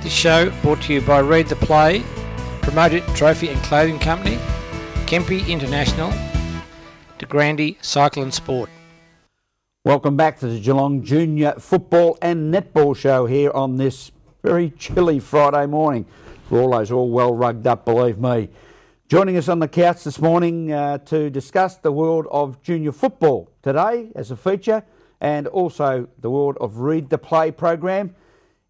This show brought to you by Read the Play, Promoted Trophy and Clothing Company, Kempe International, De Grande Cycle and Sport. Welcome back to the Geelong Junior Football and Netball Show here on this very chilly Friday morning. Rawlow's all well rugged up, believe me. Joining us on the couch this morning to discuss the world of junior football today as a feature, and also the world of Read the Play program,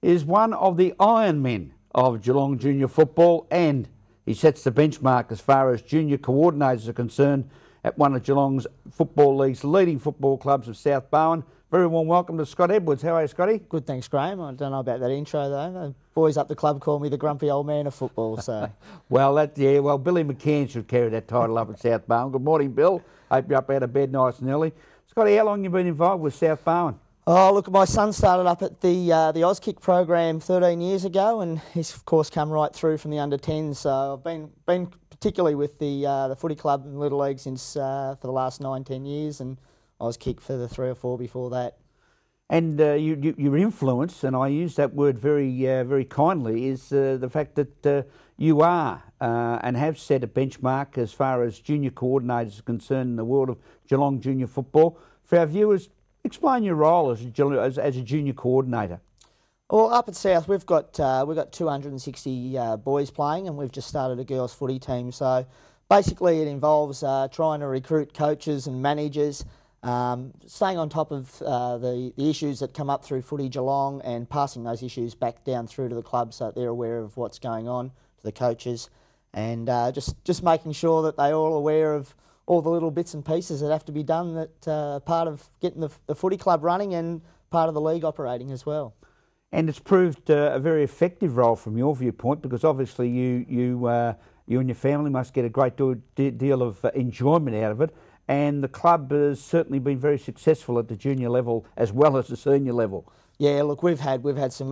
is one of the Iron Men of Geelong Junior Football, and he sets the benchmark as far as junior coordinators are concerned at one of Geelong's Football League's leading football clubs of South Barwon. Very warm welcome to Scott Edwards. How are you, Scotty? Good, thanks, Graham. I don't know about that intro, though. The boys up the club call me the grumpy old man of football, so... Well, Billy McCann should carry that title up at South Barwon. Good morning, Bill. Hope you're up out of bed nice and early. Scotty, how long have you been involved with South Barwon? Oh, look, my son started up at the Auskick program 13 years ago, and he's, of course, come right through from the under-10s. So I've been particularly with the footy club and Little League since for the last 9-10 years, and Auskick for the 3 or 4 before that. And your influence, and I use that word very kindly, is the fact that you are and have set a benchmark as far as junior coordinators are concerned in the world of Geelong junior football. For our viewers, explain your role as a junior coordinator. Well, up at South, we've got 260 boys playing, and we've just started a girls' footy team. So basically, it involves trying to recruit coaches and managers. Staying on top of the issues that come up through Footy Geelong and passing those issues back down through to the club so that they're aware of what's going on, to the coaches, and just making sure that they're all aware of all the little bits and pieces that have to be done that are part of getting the footy club running and part of the league operating as well. And it's proved a very effective role from your viewpoint, because obviously you and your family must get a great deal of enjoyment out of it. And the club has certainly been very successful at the junior level as well as the senior level. Yeah, look, we've had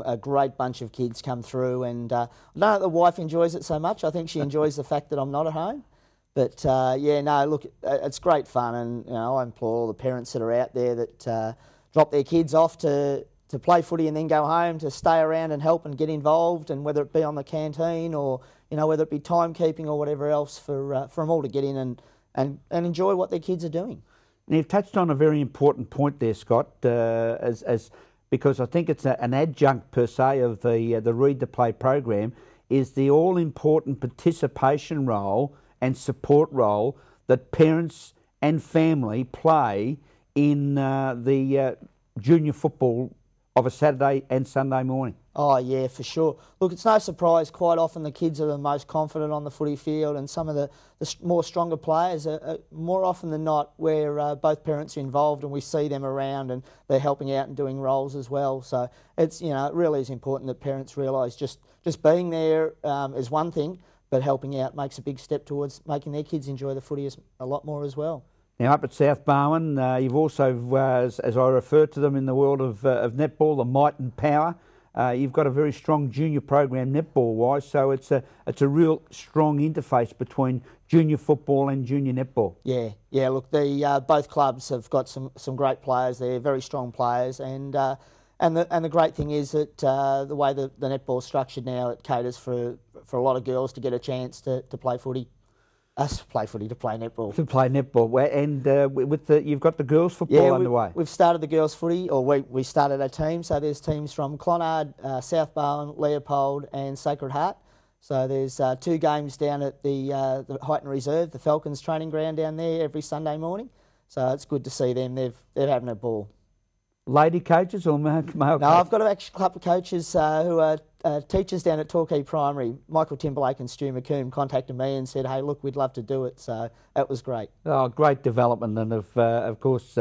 a great bunch of kids come through, and I don't know that the wife enjoys it so much. I think she enjoys the fact that I'm not at home. But look, it's great fun, and I implore all the parents that are out there that drop their kids off to play footy and then go home, to stay around and help and get involved, and whether it be on the canteen or whether it be timekeeping or whatever else, for them all to get in and enjoy what their kids are doing. Now, you've touched on a very important point there, Scott, because I think it's an adjunct per se of the Read the Play program, is the all-important participation role and support role that parents and family play in the junior football of a Saturday and Sunday morning. Oh, yeah, for sure. Look, it's no surprise, quite often the kids are the most confident on the footy field, and some of the more stronger players are more often than not where both parents are involved, and we see them around and they're helping out and doing roles as well. So it's, it really is important that parents realise just being there is one thing, but helping out makes a big step towards making their kids enjoy the footy a lot more as well. Now, up at South Barwon, you've also, as I refer to them in the world of netball, the might and power. You've got a very strong junior program netball-wise, so it's a real strong interface between junior football and junior netball. Yeah. Look, both clubs have got some great players. They're very strong players, and the great thing is that the way the netball's structured now, it caters for a lot of girls to get a chance to play footy. To play netball. To play netball, and you've got the girls' football underway. We've started the girls' footy, or we started a team. So there's teams from Clonard, South Barwon, Leopold, and Sacred Heart. So there's 2 games down at the Highton Reserve, the Falcons training ground down there every Sunday morning. So it's good to see them. They're having a ball. Lady coaches or male coaches? No, I've got a couple of coaches who are teachers down at Torquay Primary. Michael Timberlake and Stu McComb contacted me and said, hey, look, we'd love to do it. So that was great. Oh, great development. And of course,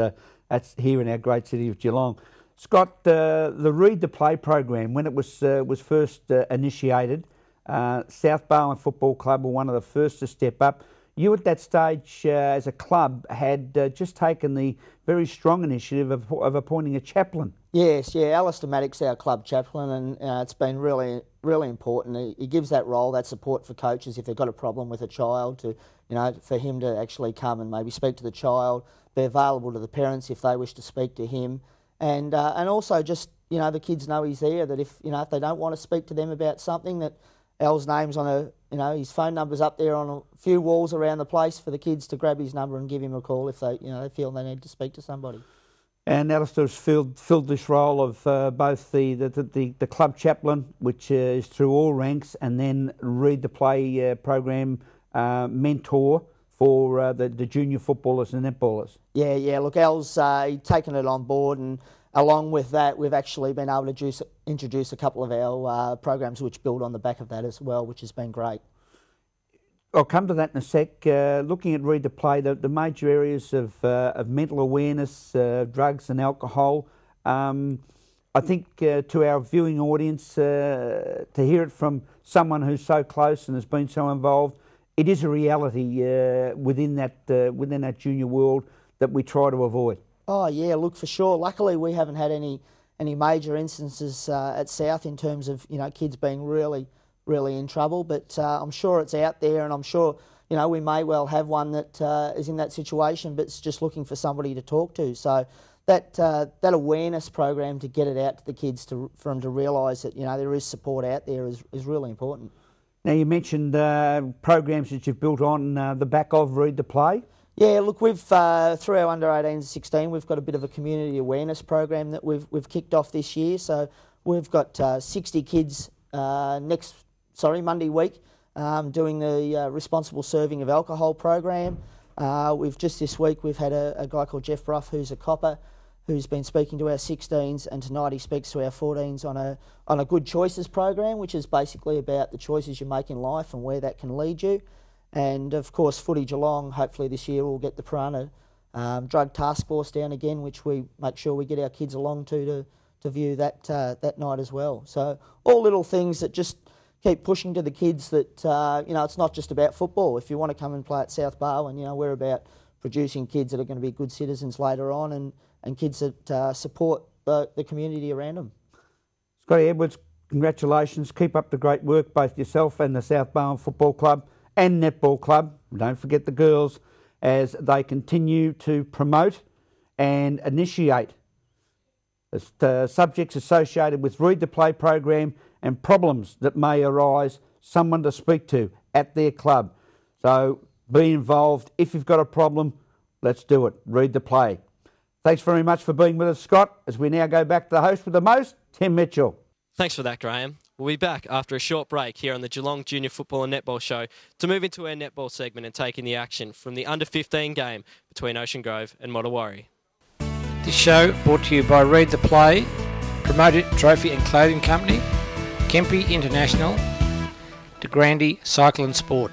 that's here in our great city of Geelong. Scott, the Read the Play program, when it was first initiated, South Barwon Football Club were one of the first to step up. You at that stage, as a club, had just taken the very strong initiative of appointing a chaplain. Yes, Alistair Maddox, our club chaplain, and it's been really, really important. He gives that role, that support for coaches if they've got a problem with a child, for him to actually come and maybe speak to the child, be available to the parents if they wish to speak to him, and also just you know, the kids know he's there, that if, you know, if they don't want to speak to them about something, that Al's name's on a, you know, his phone number's up there on a few walls around the place for the kids to grab his number and give him a call if they, you know, they feel they need to speak to somebody. And Alistair's filled this role of both the club chaplain, which is through all ranks, and then Read the Play program mentor for the junior footballers and netballers. Yeah. Look, Al's taken it on board, and along with that, we've actually been able to introduce a couple of our programs which build on the back of that as well, which has been great. I'll come to that in a sec. Looking at Read the Play, the major areas of mental awareness, drugs and alcohol. I think to our viewing audience, to hear it from someone who's so close and has been so involved, it is a reality within that junior world that we try to avoid. Oh yeah, look, for sure. Luckily, we haven't had any major instances at South in terms of, you know, kids being really in trouble, but I'm sure it's out there, and I'm sure, you know, we may well have one that is in that situation, but it's just looking for somebody to talk to. So that awareness program, to get it out to the kids, for them to realise that, you know, there is support out there, is really important. Now, you mentioned programs that you've built on the back of Read the Play. Yeah, look, we've through our under 18s and 16, we've got a bit of a community awareness program that we've kicked off this year. So we've got 60 kids Monday week, doing the responsible serving of alcohol program. This week we've had a guy called Jeff Bruff, who's a copper, who's been speaking to our 16s, and tonight he speaks to our 14s on a good choices program, which is basically about the choices you make in life and where that can lead you. And of course, Footy Geelong, hopefully this year we'll get the Piranha Drug Task Force down again, which we make sure we get our kids along to view that night as well. So all little things that just keep pushing to the kids that, you know, it's not just about football. If you want to come and play at South Barwon, you know, we're about producing kids that are going to be good citizens later on, and kids that support the community around them. Scotty Edwards, congratulations. Keep up the great work, both yourself and the South Barwon Football Club and Netball Club. Don't forget the girls, as they continue to promote and initiate subjects associated with Read the Play program and problems that may arise, someone to speak to at their club. So be involved. If you've got a problem, let's do it. Read the Play. Thanks very much for being with us, Scott, as we now go back to the host with the most, Tim Mitchell. Thanks for that, Graham. We'll be back after a short break here on the Geelong Junior Football and Netball Show to move into our netball segment and take in the action from the under-15 game between Ocean Grove and Mottawarri. This show brought to you by Read the Play, Promoted Trophy and Clothing Company, Kempe International, De Grande Cycle and Sport.